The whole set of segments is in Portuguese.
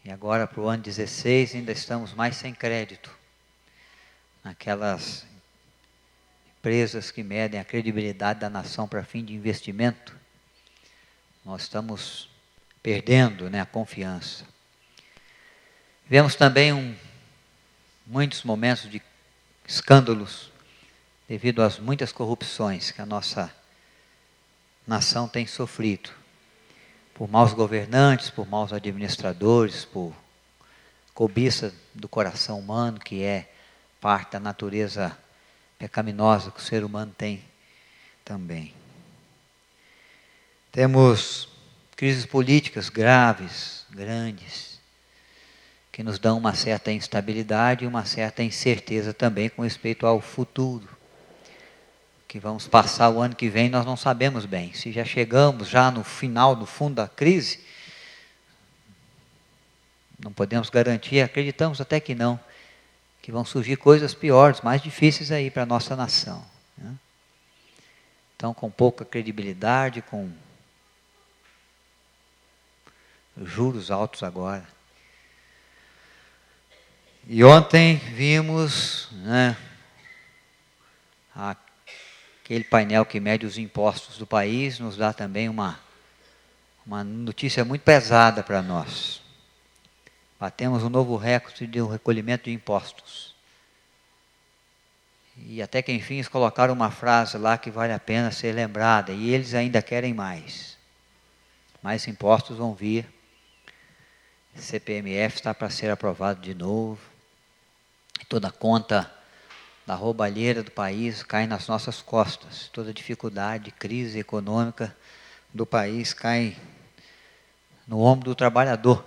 E agora para o ano 16 ainda estamos mais sem crédito. Naquelas empresas que medem a credibilidade da nação para fim de investimento, nós estamos perdendo, a confiança. Tivemos também muitos momentos de escândalos devido às muitas corrupções que a nossa nação tem sofrido. Por maus governantes, por maus administradores, por cobiça do coração humano, que é parte da natureza pecaminosa que o ser humano tem também. Temos crises políticas graves, grandes, que nos dão uma certa instabilidade e uma certa incerteza também com respeito ao futuro. Que vamos passar o ano que vem, nós não sabemos bem. Se já chegamos já no final, no fundo da crise, não podemos garantir, acreditamos até que não, que vão surgir coisas piores, mais difíceis aí para a nossa nação. Então, com pouca credibilidade, com juros altos agora. E ontem vimos, aquele painel que mede os impostos do país, nos dá também uma notícia muito pesada para nós. Batemos um novo recorde de recolhimento de impostos. E até que enfim eles colocaram uma frase lá que vale a pena ser lembrada. E eles ainda querem mais. Mais impostos vão vir. CPMF está para ser aprovado de novo. Toda a conta da roubalheira do país cai nas nossas costas. Toda a dificuldade, crise econômica do país cai no ombro do trabalhador,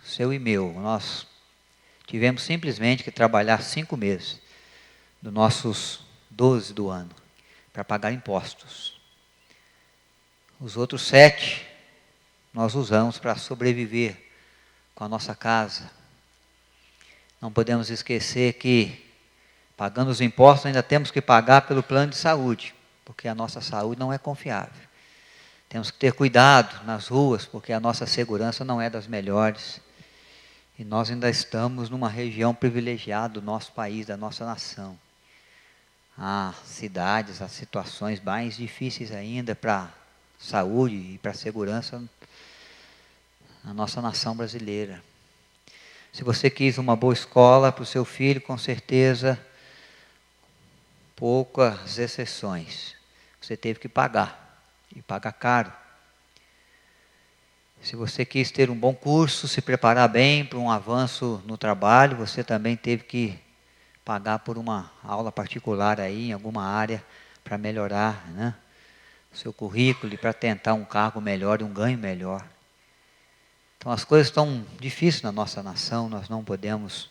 seu e meu. Nós tivemos simplesmente que trabalhar 5 meses dos nossos 12 do ano para pagar impostos. Os outros 7 nós usamos para sobreviver com a nossa casa. Não podemos esquecer que, pagando os impostos, ainda temos que pagar pelo plano de saúde, porque a nossa saúde não é confiável. Temos que ter cuidado nas ruas, porque a nossa segurança não é das melhores. E nós ainda estamos numa região privilegiada do nosso país, da nossa nação. Há cidades, há situações mais difíceis ainda para a saúde e para a segurança na nossa nação brasileira. Se você quis uma boa escola para o seu filho, com certeza, poucas exceções, você teve que pagar, e pagar caro. Se você quis ter um bom curso, se preparar bem para um avanço no trabalho, você também teve que pagar por uma aula particular aí, em alguma área, para melhorar, o seu currículo e para tentar um cargo melhor e um ganho melhor. Então as coisas estão difíceis na nossa nação, nós não podemos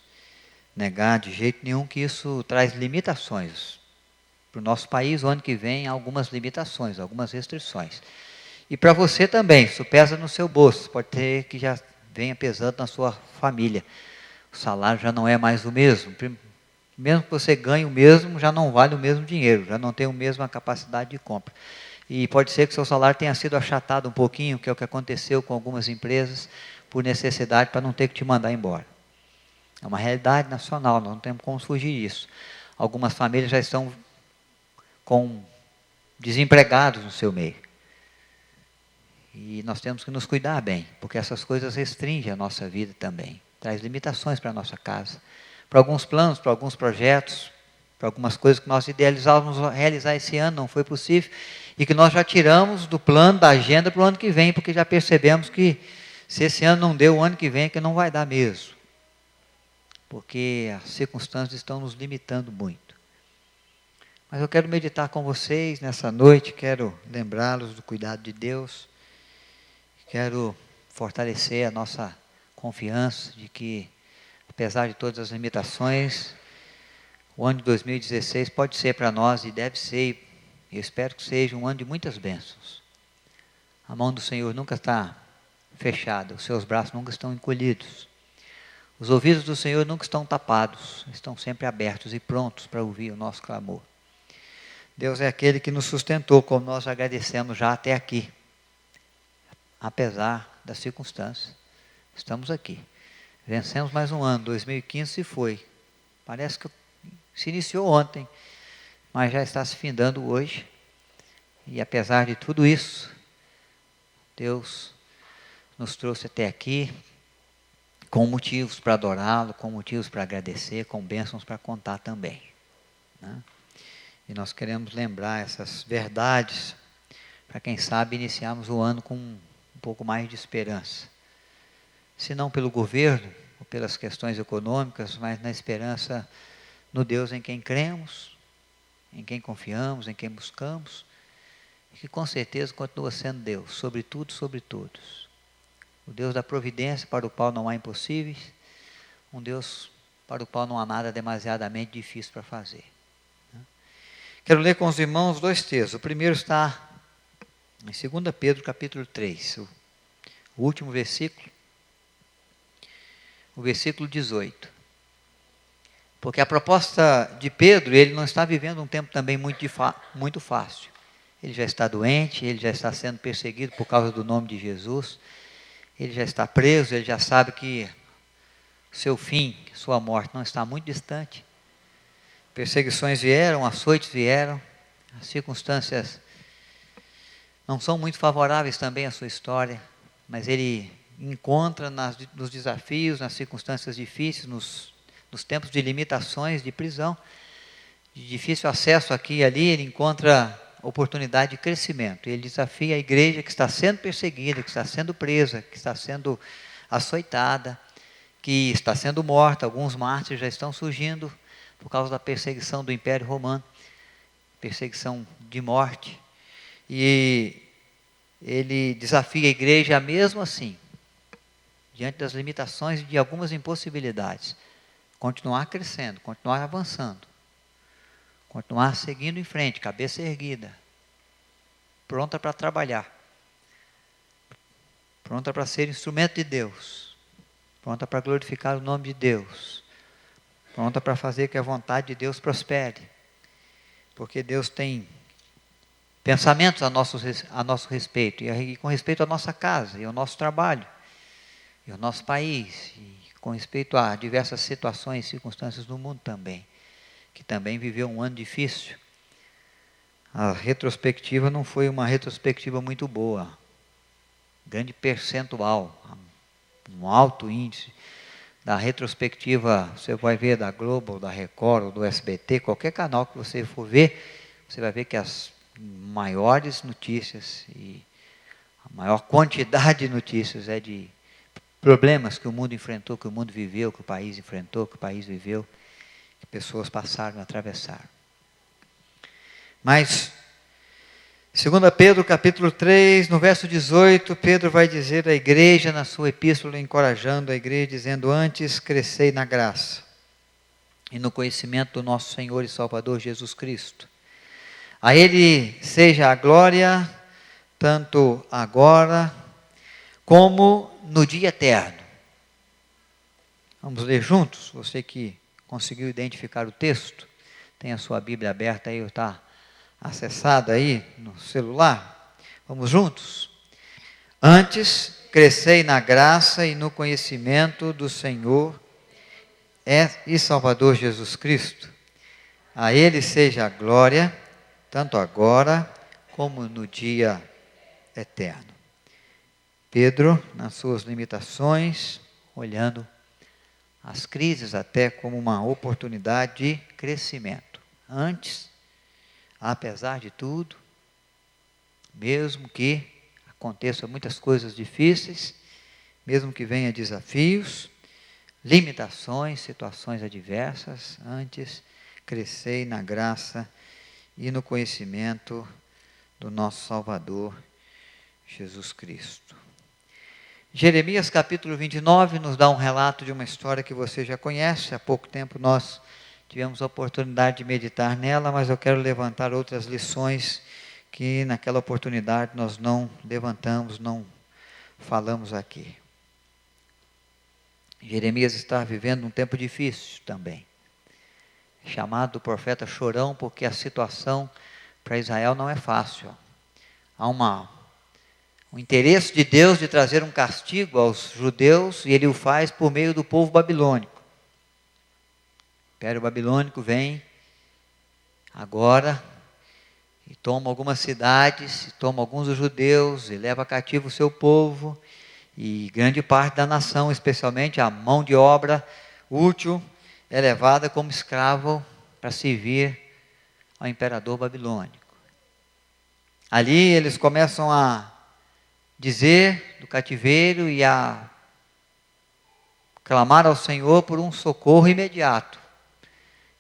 negar de jeito nenhum que isso traz limitações. Para o nosso país, o ano que vem, há algumas limitações, algumas restrições. E para você também, isso pesa no seu bolso, pode ter que já venha pesando na sua família. O salário já não é mais o mesmo. Mesmo que você ganhe o mesmo, já não vale o mesmo dinheiro, já não tem a mesma capacidade de compra. E pode ser que o seu salário tenha sido achatado um pouquinho, que é o que aconteceu com algumas empresas, por necessidade, para não ter que te mandar embora. É uma realidade nacional, nós não temos como fugir disso. Algumas famílias já estão com desempregados no seu meio. E nós temos que nos cuidar bem, porque essas coisas restringem a nossa vida também. Traz limitações para a nossa casa. Para alguns planos, para alguns projetos, para algumas coisas que nós idealizávamos realizar esse ano, não foi possível. E que nós já tiramos do plano, da agenda para o ano que vem, porque já percebemos que se esse ano não deu, o ano que vem é que não vai dar mesmo. Porque as circunstâncias estão nos limitando muito. Mas eu quero meditar com vocês nessa noite, quero lembrá-los do cuidado de Deus, quero fortalecer a nossa confiança de que, apesar de todas as limitações, o ano de 2016 pode ser para nós e deve ser, e eu espero que seja um ano de muitas bênçãos. A mão do Senhor nunca está fechada, os seus braços nunca estão encolhidos. Os ouvidos do Senhor nunca estão tapados, estão sempre abertos e prontos para ouvir o nosso clamor. Deus é aquele que nos sustentou, como nós agradecemos já até aqui. Apesar das circunstâncias, estamos aqui. Vencemos mais um ano, 2015 se foi. Parece que se iniciou ontem, mas já está se findando hoje. E apesar de tudo isso, Deus nos trouxe até aqui com motivos para adorá-lo, com motivos para agradecer, com bênçãos para contar também, né? E nós queremos lembrar essas verdades para quem sabe iniciarmos o ano com um pouco mais de esperança. Se não pelo governo, ou pelas questões econômicas, mas na esperança no Deus em quem cremos, em quem confiamos, em quem buscamos, e que com certeza continua sendo Deus, sobre tudo, sobre todos. O Deus da providência, para o qual não há impossíveis, um Deus para o qual não há nada demasiadamente difícil para fazer. Quero ler com os irmãos 2 textos. O primeiro está em 2 Pedro, capítulo 3, o último versículo, o versículo 18. Porque a proposta de Pedro, ele não está vivendo um tempo também muito fácil. Ele já está doente, ele já está sendo perseguido por causa do nome de Jesus, ele já está preso, ele já sabe que seu fim, sua morte não está muito distante. Perseguições vieram, açoites vieram, as circunstâncias não são muito favoráveis também à sua história, mas ele encontra nos desafios, nas circunstâncias difíceis, nos tempos de limitações, de prisão, de difícil acesso aqui e ali, ele encontra oportunidade de crescimento. Ele desafia a igreja que está sendo perseguida, que está sendo presa, que está sendo açoitada, que está sendo morta. Alguns mártires já estão surgindo por causa da perseguição do Império Romano, perseguição de morte. E ele desafia a igreja mesmo assim, diante das limitações e de algumas impossibilidades, continuar crescendo, continuar avançando, continuar seguindo em frente, cabeça erguida, pronta para trabalhar, pronta para ser instrumento de Deus, pronta para glorificar o nome de Deus, pronta para fazer que a vontade de Deus prospere, porque Deus tem pensamentos a nosso respeito, e com respeito à nossa casa, e ao nosso trabalho, e ao nosso país, e com respeito a diversas situações e circunstâncias do mundo também, que também viveu um ano difícil. A retrospectiva não foi uma retrospectiva muito boa, grande percentual, um alto índice. Da retrospectiva, você vai ver da Globo, da Record, ou do SBT, qualquer canal que você for ver, você vai ver que as maiores notícias e a maior quantidade de notícias é de problemas que o mundo enfrentou, que o mundo viveu, que o país enfrentou, que o país viveu, que pessoas passaram, atravessaram. Mas, 2 Pedro capítulo 3, no verso 18, Pedro vai dizer à igreja, na sua epístola, encorajando a igreja, dizendo: antes crescei na graça e no conhecimento do nosso Senhor e Salvador Jesus Cristo. A Ele seja a glória, tanto agora como no dia eterno. Vamos ler juntos? Você que conseguiu identificar o texto, tem a sua Bíblia aberta aí, está acessada aí no celular. Vamos juntos? Antes crescei na graça e no conhecimento do Senhor e Salvador Jesus Cristo. A Ele seja a glória, tanto agora como no dia eterno. Pedro, nas suas limitações, olhando as crises até como uma oportunidade de crescimento. Antes, apesar de tudo, mesmo que aconteçam muitas coisas difíceis, mesmo que venham desafios, limitações, situações adversas, antes crescei na graça e no conhecimento do nosso Salvador, Jesus Cristo. Jeremias capítulo 29 nos dá um relato de uma história que você já conhece. Há pouco tempo nós tivemos a oportunidade de meditar nela, mas eu quero levantar outras lições que naquela oportunidade nós não levantamos, não falamos aqui. Jeremias está vivendo um tempo difícil também, chamado do profeta chorão, porque a situação para Israel não é fácil. Há o interesse de Deus de trazer um castigo aos judeus, e Ele o faz por meio do povo babilônico. O Império Babilônico vem agora e toma algumas cidades, e toma alguns dos judeus, e leva cativo o seu povo, e grande parte da nação, especialmente a mão de obra útil, é levada como escravo para servir ao imperador babilônico. Ali eles começam a dizer do cativeiro e a clamar ao Senhor por um socorro imediato,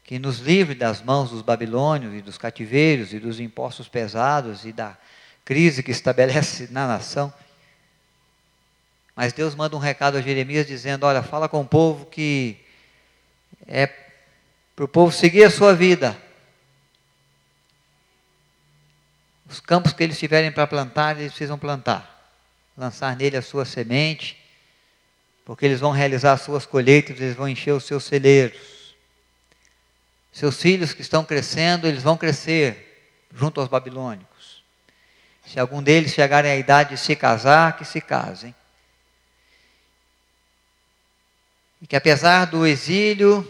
que nos livre das mãos dos babilônios e dos cativeiros e dos impostos pesados e da crise que estabelece na nação. Mas Deus manda um recado a Jeremias dizendo: olha, fala com o povo que é para o povo seguir a sua vida. Os campos que eles tiverem para plantar, eles precisam plantar. Lançar nele a sua semente, porque eles vão realizar as suas colheitas, eles vão encher os seus celeiros. Seus filhos que estão crescendo, eles vão crescer junto aos babilônicos. Se algum deles chegarem à idade de se casar, que se casem. E que apesar do exílio,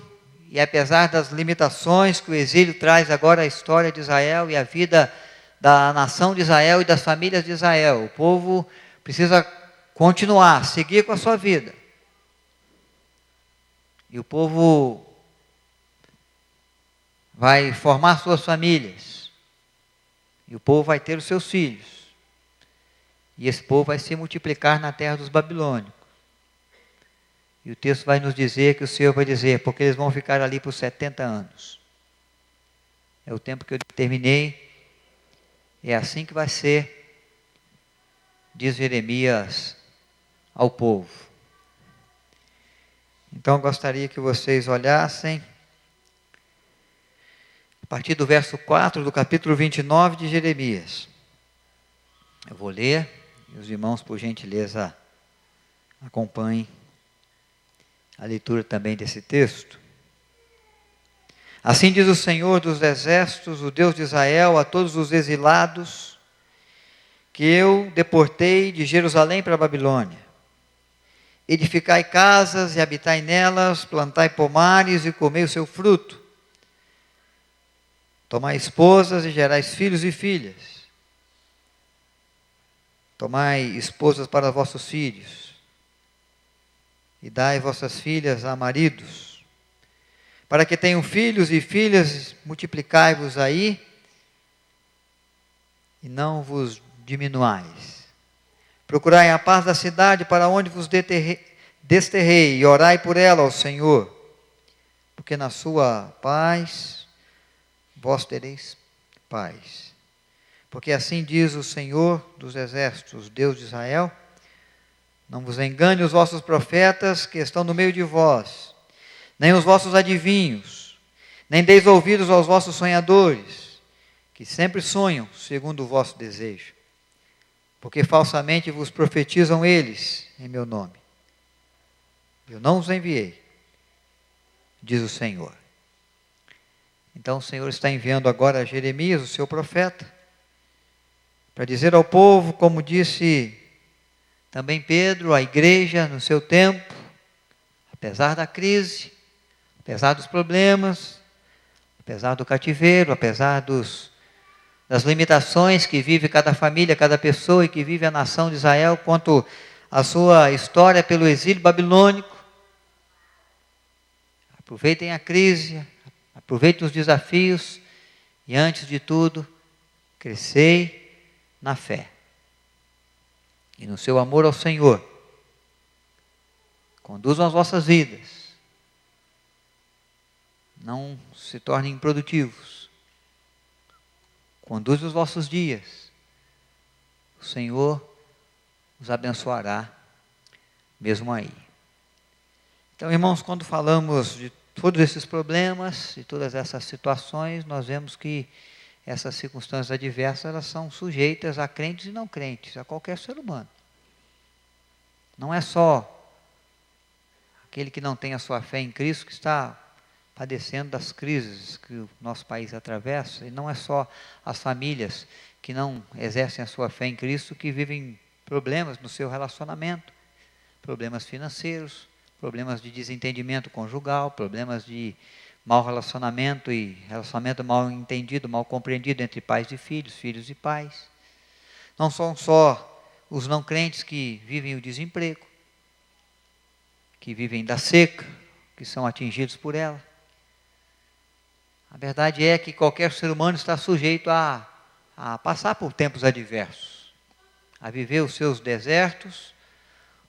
e apesar das limitações que o exílio traz agora à história de Israel e à vida da nação de Israel e das famílias de Israel, o povo precisa continuar, seguir com a sua vida. E o povo vai formar suas famílias. E o povo vai ter os seus filhos. E esse povo vai se multiplicar na terra dos babilônicos. E o texto vai nos dizer que o Senhor vai dizer, porque eles vão ficar ali por 70 anos. É o tempo que eu determinei. É assim que vai ser, diz Jeremias ao povo. Então eu gostaria que vocês olhassem a partir do verso 4 do capítulo 29 de Jeremias. Eu vou ler, e os irmãos, por gentileza, acompanhem a leitura também desse texto. Assim diz o Senhor dos exércitos, o Deus de Israel, a todos os exilados que eu deportei de Jerusalém para a Babilônia. Edificai casas e habitai nelas, plantai pomares e comei o seu fruto. Tomai esposas e gerais filhos e filhas. Tomai esposas para vossos filhos e dai vossas filhas a maridos, para que tenham filhos e filhas, multiplicai-vos aí, e não vos diminuais. Procurai a paz da cidade para onde vos desterrei, e orai por ela ao Senhor, porque na sua paz vós tereis paz. Porque assim diz o Senhor dos exércitos, Deus de Israel: não vos engane os vossos profetas que estão no meio de vós, nem os vossos adivinhos, nem deis ouvidos aos vossos sonhadores, que sempre sonham segundo o vosso desejo, porque falsamente vos profetizam eles em meu nome. Eu não os enviei, diz o Senhor. Então o Senhor está enviando agora a Jeremias, o seu profeta, para dizer ao povo, como disse também Pedro, à igreja no seu tempo, apesar da crise, apesar dos problemas, apesar do cativeiro, apesar das limitações que vive cada família, cada pessoa e que vive a nação de Israel, quanto à sua história pelo exílio babilônico, aproveitem a crise, aproveitem os desafios e, antes de tudo, crescei na fé e no seu amor ao Senhor. Conduzam as vossas vidas. Não se tornem improdutivos. Conduzam os vossos dias. O Senhor os abençoará, mesmo aí. Então, irmãos, quando falamos de todos esses problemas, de todas essas situações, nós vemos que essas circunstâncias adversas, elas são sujeitas a crentes e não crentes, a qualquer ser humano. Não é só aquele que não tem a sua fé em Cristo que está padecendo das crises que o nosso país atravessa, e não é só as famílias que não exercem a sua fé em Cristo que vivem problemas no seu relacionamento, problemas financeiros, problemas de desentendimento conjugal, problemas de mau relacionamento e relacionamento mal entendido, mal compreendido entre pais e filhos, filhos e pais. Não são só os não crentes que vivem o desemprego, que vivem da seca, que são atingidos por ela. A verdade é que qualquer ser humano está sujeito a passar por tempos adversos, a viver os seus desertos,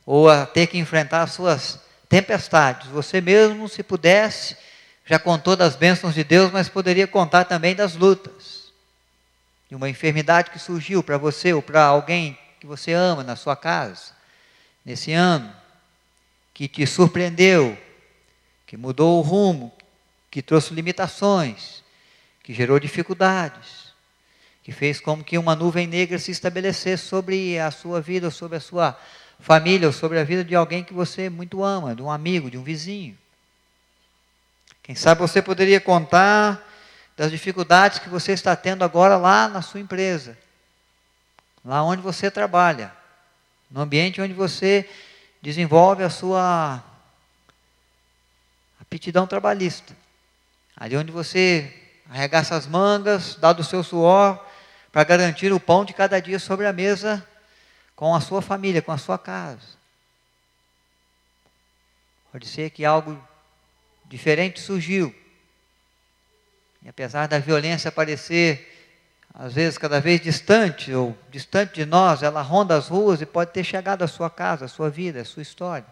ou a ter que enfrentar as suas tempestades. Você mesmo, se pudesse, já contou das bênçãos de Deus, mas poderia contar também das lutas. De uma enfermidade que surgiu para você ou para alguém que você ama na sua casa, nesse ano, que te surpreendeu, que mudou o rumo, que trouxe limitações, que gerou dificuldades, que fez como que uma nuvem negra se estabelecesse sobre a sua vida, sobre a sua família, ou sobre a vida de alguém que você muito ama, de um amigo, de um vizinho. Quem sabe você poderia contar das dificuldades que você está tendo agora lá na sua empresa, lá onde você trabalha, no ambiente onde você desenvolve a sua aptidão trabalhista, ali onde você arregaça as mangas, dá do seu suor, para garantir o pão de cada dia sobre a mesa, com a sua família, com a sua casa. Pode ser que algo diferente surgiu, e apesar da violência parecer, às vezes, cada vez distante, ou distante de nós, ela ronda as ruas e pode ter chegado à sua casa, à sua vida, à sua história.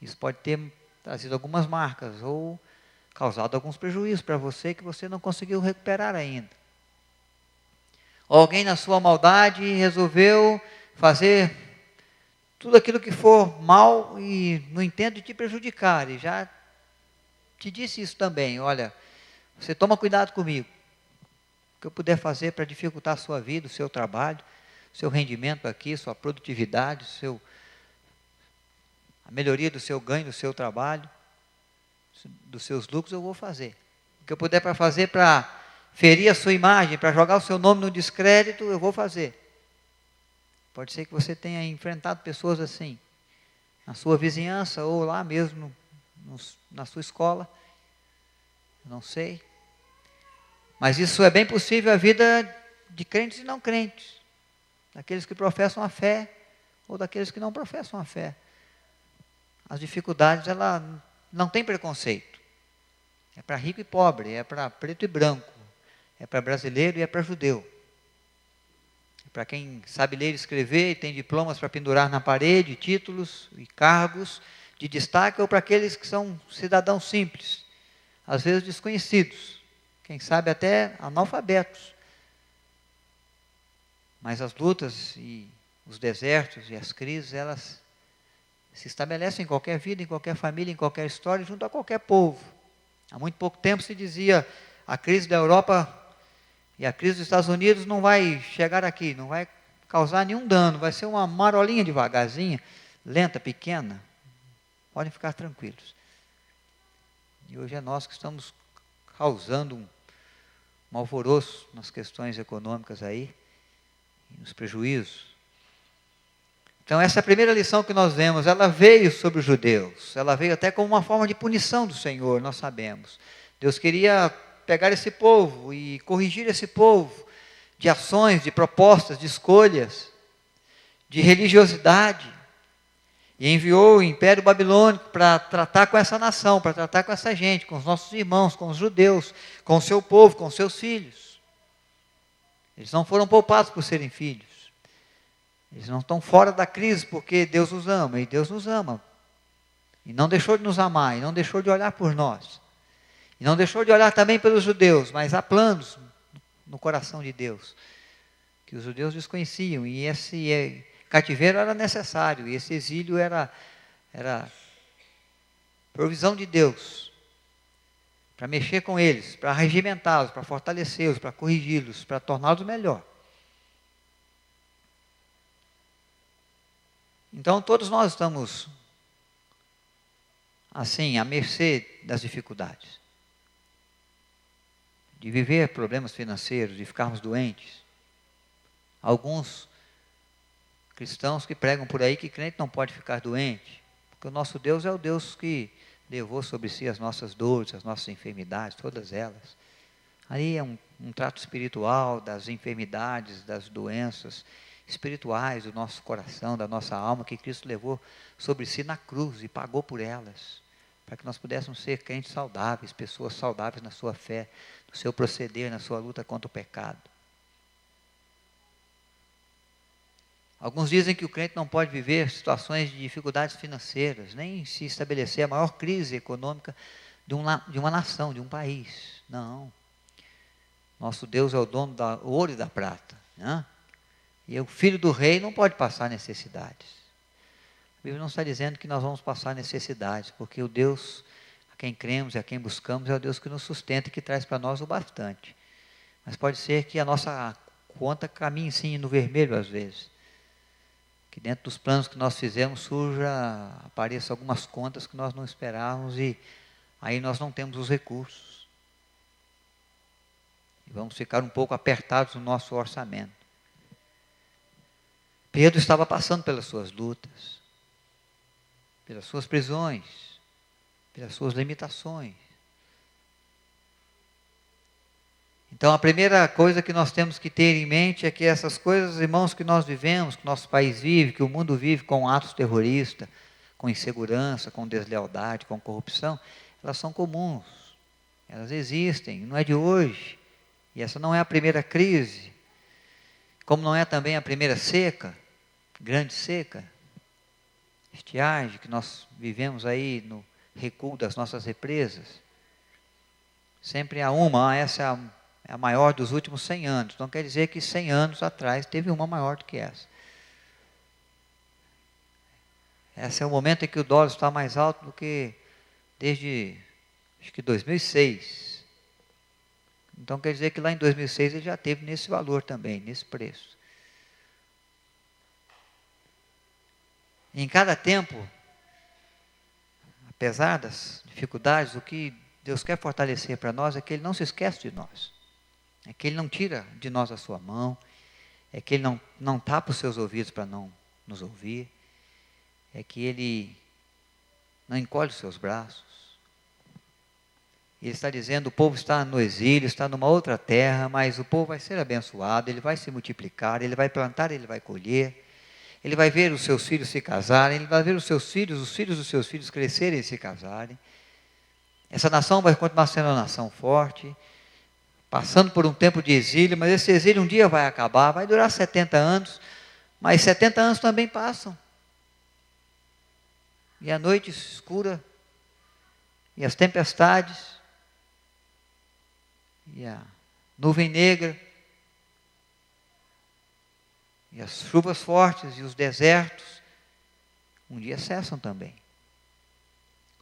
Isso pode ter trazido algumas marcas, ou causado alguns prejuízos para você, que você não conseguiu recuperar ainda. Ou alguém na sua maldade resolveu fazer tudo aquilo que for mal e no intento de te prejudicar, e já te disse isso também: olha, você toma cuidado comigo, o que eu puder fazer para dificultar a sua vida, o seu trabalho, o seu rendimento aqui, sua produtividade, a melhoria do seu ganho, do seu trabalho, dos seus lucros, eu vou fazer. O que eu puder para fazer para ferir a sua imagem, para jogar o seu nome no descrédito, eu vou fazer. Pode ser que você tenha enfrentado pessoas assim, na sua vizinhança ou lá mesmo na sua escola, não sei. Mas isso é bem possível a vida de crentes e não crentes, daqueles que professam a fé ou daqueles que não professam a fé. As dificuldades, ela não tem preconceito. É para rico e pobre, é para preto e branco, é para brasileiro e é para judeu. É para quem sabe ler e escrever e tem diplomas para pendurar na parede, títulos e cargos de destaque, ou para aqueles que são cidadãos simples, às vezes desconhecidos, quem sabe até analfabetos. Mas as lutas e os desertos e as crises, elas se estabelecem em qualquer vida, em qualquer família, em qualquer história, junto a qualquer povo. Há muito pouco tempo se dizia: a crise da Europa e a crise dos Estados Unidos não vai chegar aqui, não vai causar nenhum dano, vai ser uma marolinha devagarzinha, lenta, pequena. Podem ficar tranquilos. E hoje é nós que estamos causando um alvoroço nas questões econômicas aí, nos prejuízos. Então essa primeira lição que nós vemos, ela veio sobre os judeus, ela veio até como uma forma de punição do Senhor, nós sabemos. Deus queria pegar esse povo e corrigir esse povo de ações, de propostas, de escolhas, de religiosidade, e enviou o Império Babilônico para tratar com essa nação, para tratar com essa gente, com os nossos irmãos, com os judeus, com o seu povo, com os seus filhos. Eles não foram poupados por serem filhos. Eles não estão fora da crise porque Deus os ama, e Deus nos ama. E não deixou de nos amar, e não deixou de olhar por nós. E não deixou de olhar também pelos judeus, mas há planos no coração de Deus, que os judeus desconheciam, e esse cativeiro era necessário, e esse exílio era provisão de Deus, para mexer com eles, para regimentá-los, para fortalecê-los, para corrigi-los, para torná-los melhor. Então todos nós estamos assim, à mercê das dificuldades, de viver problemas financeiros, de ficarmos doentes. Alguns cristãos que pregam por aí que crente não pode ficar doente, porque o nosso Deus é o Deus que levou sobre si as nossas dores, as nossas enfermidades, todas elas. Aí é um trato espiritual das enfermidades, das doenças espirituais do nosso coração, da nossa alma, que Cristo levou sobre si na cruz e pagou por elas, para que nós pudéssemos ser crentes saudáveis, pessoas saudáveis na sua fé, no seu proceder, na sua luta contra o pecado. Alguns dizem que o crente não pode viver situações de dificuldades financeiras, nem se estabelecer a maior crise econômica de uma nação, de um país. Não. Nosso Deus é o dono do ouro e da prata, né? E o filho do rei não pode passar necessidades. A Bíblia não está dizendo que nós vamos passar necessidades, porque o Deus a quem cremos e a quem buscamos é o Deus que nos sustenta e que traz para nós o bastante. Mas pode ser que a nossa conta caminhe sim no vermelho às vezes. Que dentro dos planos que nós fizemos apareçam algumas contas que nós não esperávamos e aí nós não temos os recursos. E vamos ficar um pouco apertados no nosso orçamento. Pedro estava passando pelas suas lutas, pelas suas prisões, pelas suas limitações. Então, a primeira coisa que nós temos que ter em mente é que essas coisas, irmãos, que nós vivemos, que o nosso país vive, que o mundo vive com atos terroristas, com insegurança, com deslealdade, com corrupção, elas são comuns, elas existem, não é de hoje. E essa não é a primeira crise, como não é também a primeira seca, grande seca, estiagem, que nós vivemos aí no recuo das nossas represas. Sempre há essa é a maior dos últimos 100 anos. Então quer dizer que 100 anos atrás teve uma maior do que essa. Esse é o momento em que o dólar está mais alto do que desde, acho que 2006. Então quer dizer que lá em 2006 ele já teve nesse valor também, nesse preço. Em cada tempo, apesar das dificuldades, o que Deus quer fortalecer para nós é que Ele não se esquece de nós. É que Ele não tira de nós a sua mão. É que Ele não tapa os seus ouvidos para não nos ouvir. É que Ele não encolhe os seus braços. Ele está dizendo, o povo está no exílio, está numa outra terra, mas o povo vai ser abençoado, ele vai se multiplicar, ele vai plantar, ele vai colher. Ele vai ver os seus filhos se casarem, ele vai ver os filhos dos seus filhos crescerem e se casarem. Essa nação vai continuar sendo uma nação forte, passando por um tempo de exílio, mas esse exílio um dia vai acabar, vai durar 70 anos, mas 70 anos também passam. E a noite escura, e as tempestades, e a nuvem negra, e as chuvas fortes e os desertos, um dia cessam também.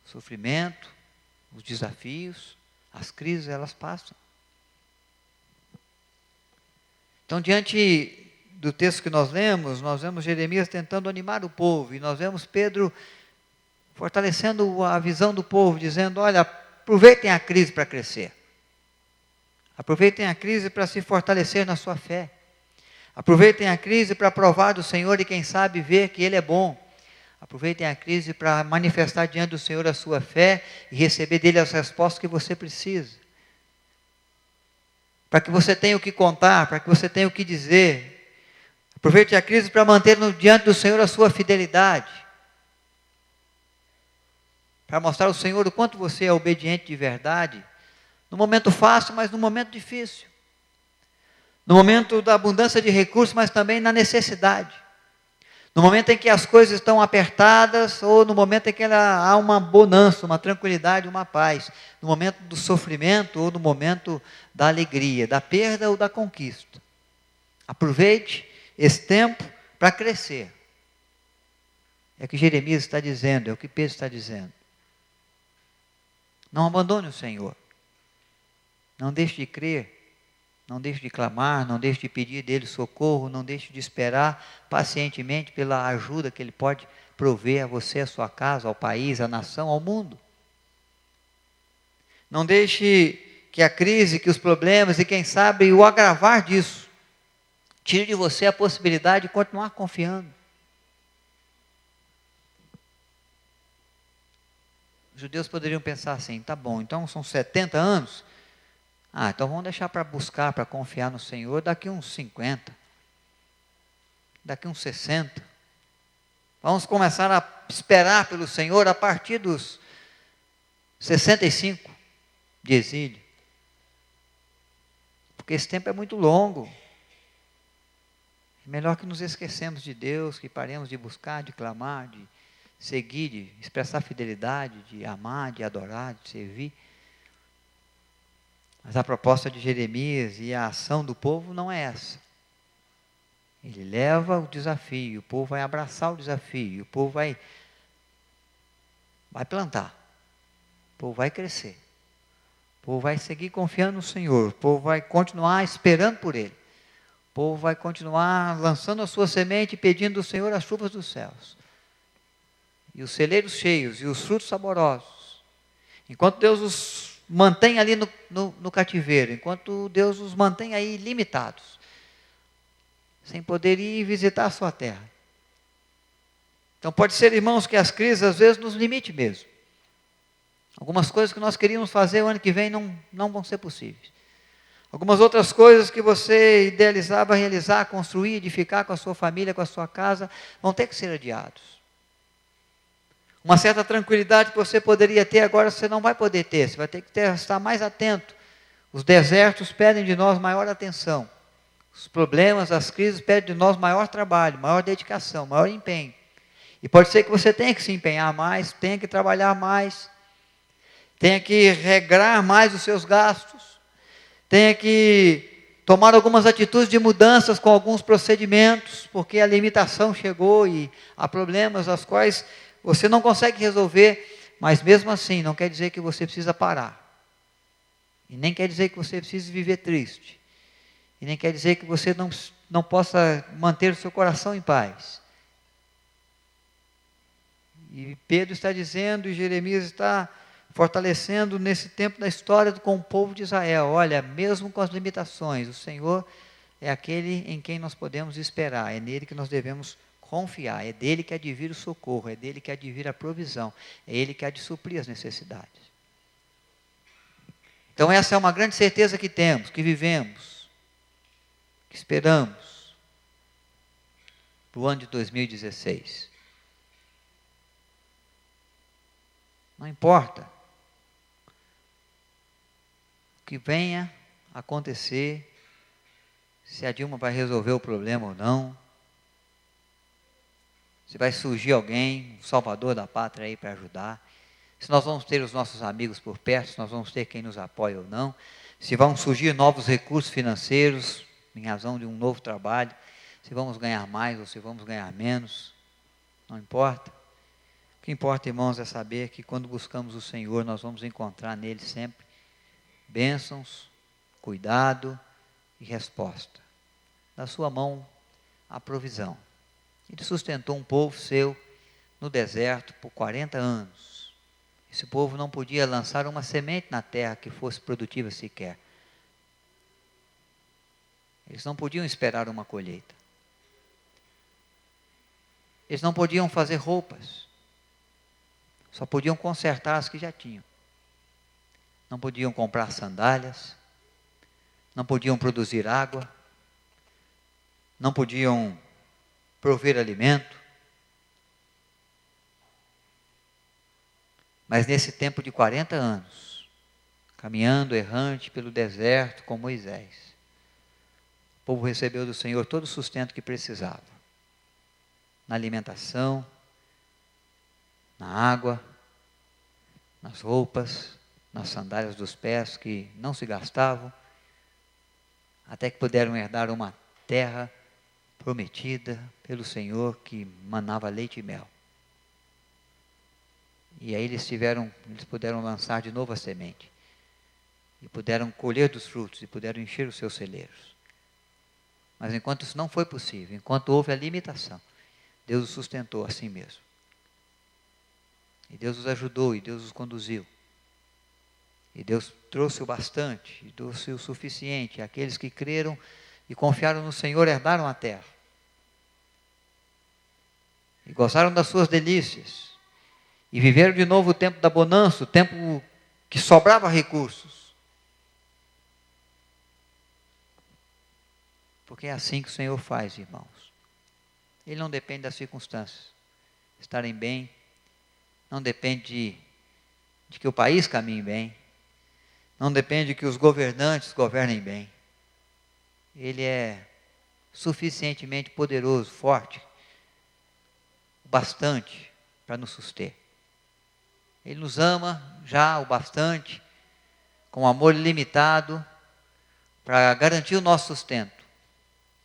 O sofrimento, os desafios, as crises, elas passam. Então, diante do texto que nós vemos Jeremias tentando animar o povo, e nós vemos Pedro fortalecendo a visão do povo, dizendo, olha, aproveitem a crise para crescer. Aproveitem a crise para se fortalecer na sua fé. Aproveitem a crise para provar do Senhor e quem sabe ver que Ele é bom. Aproveitem a crise para manifestar diante do Senhor a sua fé e receber dele as respostas que você precisa. Para que você tenha o que contar, para que você tenha o que dizer. Aproveite a crise para manter diante do Senhor a sua fidelidade. Para mostrar ao Senhor o quanto você é obediente de verdade. No momento fácil, mas no momento difícil. No momento da abundância de recursos, mas também na necessidade. No momento em que as coisas estão apertadas, ou no momento em que há uma bonança, uma tranquilidade, uma paz. No momento do sofrimento, ou no momento da alegria, da perda ou da conquista. Aproveite esse tempo para crescer. É o que Jeremias está dizendo, é o que Pedro está dizendo. Não abandone o Senhor. Não deixe de crer. Não deixe de clamar, não deixe de pedir dele socorro, não deixe de esperar pacientemente pela ajuda que ele pode prover a você, a sua casa, ao país, à nação, ao mundo. Não deixe que a crise, que os problemas e quem sabe o agravar disso, tire de você a possibilidade de continuar confiando. Os judeus poderiam pensar assim, tá bom, então são 70 anos, então vamos deixar para buscar, para confiar no Senhor daqui uns 50, daqui uns 60. Vamos começar a esperar pelo Senhor a partir dos 65 de exílio. Porque esse tempo é muito longo. É melhor que nos esquecemos de Deus, que paremos de buscar, de clamar, de seguir, de expressar fidelidade, de amar, de adorar, de servir. Mas a proposta de Jeremias e a ação do povo não é essa. Ele leva o desafio, o povo vai abraçar o desafio, o povo vai plantar, o povo vai crescer, o povo vai seguir confiando no Senhor, o povo vai continuar esperando por Ele, o povo vai continuar lançando a sua semente e pedindo do Senhor as chuvas dos céus, e os celeiros cheios, e os frutos saborosos, enquanto Deus os mantém ali no cativeiro, enquanto Deus os mantém aí limitados, sem poder ir visitar a sua terra. Então pode ser, irmãos, que as crises às vezes nos limitem mesmo. Algumas coisas que nós queríamos fazer o ano que vem não vão ser possíveis. Algumas outras coisas que você idealizava realizar, construir, edificar com a sua família, com a sua casa, vão ter que ser adiados. Uma certa tranquilidade que você poderia ter, agora você não vai poder ter, você vai ter que estar mais atento. Os desertos pedem de nós maior atenção. Os problemas, as crises pedem de nós maior trabalho, maior dedicação, maior empenho. E pode ser que você tenha que se empenhar mais, tenha que trabalhar mais, tenha que regrar mais os seus gastos, tenha que tomar algumas atitudes de mudanças com alguns procedimentos, porque a limitação chegou e há problemas aos quais você não consegue resolver, mas mesmo assim não quer dizer que você precisa parar. E nem quer dizer que você precise viver triste. E nem quer dizer que você não possa manter o seu coração em paz. E Pedro está dizendo, e Jeremias está fortalecendo nesse tempo da história com o povo de Israel. Olha, mesmo com as limitações, o Senhor é aquele em quem nós podemos esperar. É nele que nós devemos confiar. É dele que há de vir o socorro. É dele que há de vir a provisão. É ele que há de suprir as necessidades. Então essa é uma grande certeza que temos, que vivemos. Que esperamos para o ano de 2016. Não importa o que venha acontecer, se a Dilma vai resolver o problema ou não, se vai surgir alguém, um salvador da pátria aí para ajudar, se nós vamos ter os nossos amigos por perto, se nós vamos ter quem nos apoia ou não, se vão surgir novos recursos financeiros, em razão de um novo trabalho, se vamos ganhar mais ou se vamos ganhar menos, não importa. O que importa, irmãos, é saber que quando buscamos o Senhor, nós vamos encontrar nele sempre bênçãos, cuidado e resposta. Da sua mão, a provisão. Ele sustentou um povo seu no deserto por 40 anos. Esse povo não podia lançar uma semente na terra que fosse produtiva sequer. Eles não podiam esperar uma colheita. Eles não podiam fazer roupas. Só podiam consertar as que já tinham. Não podiam comprar sandálias. Não podiam produzir água. Não podiam prover alimento. Mas nesse tempo de 40 anos, caminhando errante pelo deserto com Moisés, o povo recebeu do Senhor todo o sustento que precisava. Na alimentação, na água, nas roupas, nas sandálias dos pés que não se gastavam, até que puderam herdar uma terra prometida pelo Senhor que manava leite e mel. E aí eles puderam lançar de novo a semente. E puderam colher dos frutos e puderam encher os seus celeiros. Mas enquanto isso não foi possível, enquanto houve a limitação, Deus os sustentou assim mesmo. E Deus os ajudou, e Deus os conduziu. E Deus trouxe o bastante, e trouxe o suficiente. Aqueles que creram e confiaram no Senhor herdaram a terra. E gozaram das suas delícias. E viveram de novo o tempo da bonança, o tempo que sobrava recursos. Porque é assim que o Senhor faz, irmãos. Ele não depende das circunstâncias estarem bem, não depende de que o país caminhe bem, não depende de que os governantes governem bem. Ele é suficientemente poderoso, forte, bastante para nos suster. Ele nos ama já o bastante, com amor ilimitado, para garantir o nosso sustento,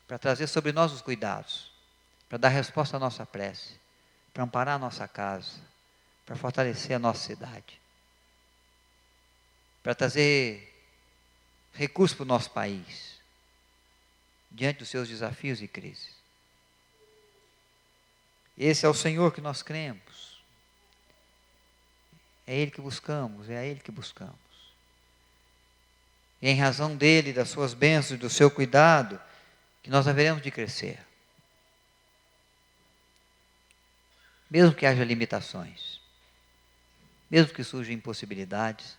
para trazer sobre nós os cuidados, para dar resposta à nossa prece, para amparar a nossa casa, para fortalecer a nossa cidade, para trazer recursos para o nosso país, diante dos seus desafios e crises. Esse é o Senhor que nós cremos. É Ele que buscamos, é a Ele que buscamos. E é em razão dEle, das suas bênçãos, do seu cuidado, que nós haveremos de crescer. Mesmo que haja limitações, mesmo que surjam impossibilidades,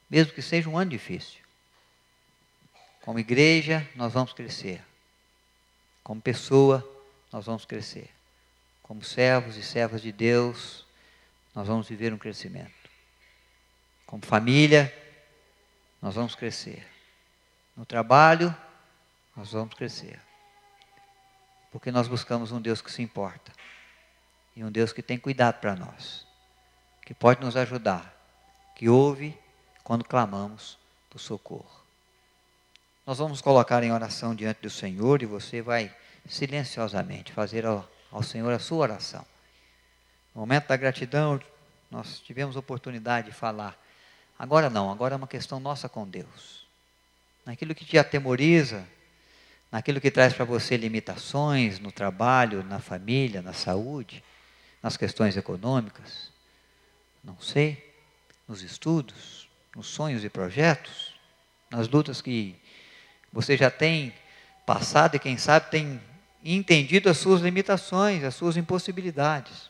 mesmo que seja um ano difícil. Como igreja, nós vamos crescer. Como pessoa, nós vamos crescer. Como servos e servas de Deus, nós vamos viver um crescimento. Como família, nós vamos crescer. No trabalho, nós vamos crescer. Porque nós buscamos um Deus que se importa. E um Deus que tem cuidado para nós. Que pode nos ajudar. Que ouve quando clamamos por socorro. Nós vamos colocar em oração diante do Senhor e você vai silenciosamente fazer ao Senhor a sua oração. No momento da gratidão, nós tivemos oportunidade de falar. Agora não, agora é uma questão nossa com Deus. Naquilo que te atemoriza, naquilo que traz para você limitações no trabalho, na família, na saúde, nas questões econômicas, não sei, nos estudos, nos sonhos e projetos, nas lutas que você já tem passado e quem sabe tem entendido as suas limitações, as suas impossibilidades.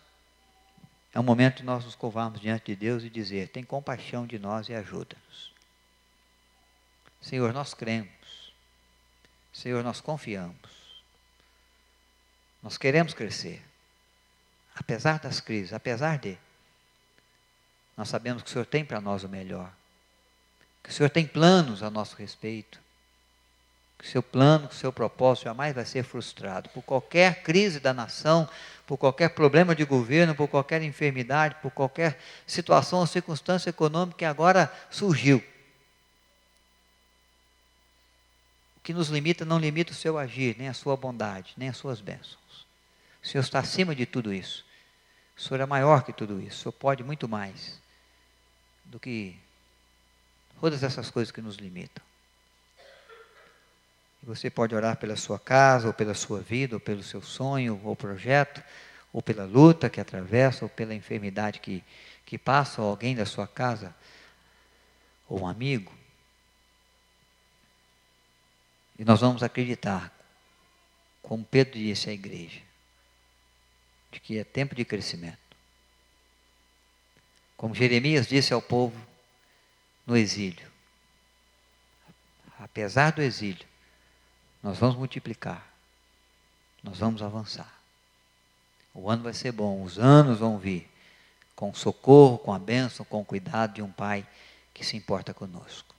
É o momento de nós nos curvarmos diante de Deus e dizer: tem compaixão de nós e ajuda-nos. Senhor, nós cremos. Senhor, nós confiamos. Nós queremos crescer. Apesar das crises, apesar de, nós sabemos que o Senhor tem para nós o melhor. Que o Senhor tem planos a nosso respeito. Que o seu plano, que o seu propósito jamais vai ser frustrado. Por qualquer crise da nação, por qualquer problema de governo, por qualquer enfermidade, por qualquer situação ou circunstância econômica que agora surgiu. O que nos limita não limita o seu agir, nem a sua bondade, nem as suas bênçãos. O Senhor está acima de tudo isso. O Senhor é maior que tudo isso. O Senhor pode muito mais do que todas essas coisas que nos limitam. E você pode orar pela sua casa, ou pela sua vida, ou pelo seu sonho, ou projeto, ou pela luta que atravessa, ou pela enfermidade que passa, ou alguém da sua casa, ou um amigo. E nós vamos acreditar, como Pedro disse à igreja, de que é tempo de crescimento. Como Jeremias disse ao povo no exílio, apesar do exílio, nós vamos multiplicar, nós vamos avançar. O ano vai ser bom, os anos vão vir com socorro, com a bênção, com o cuidado de um Pai que se importa conosco.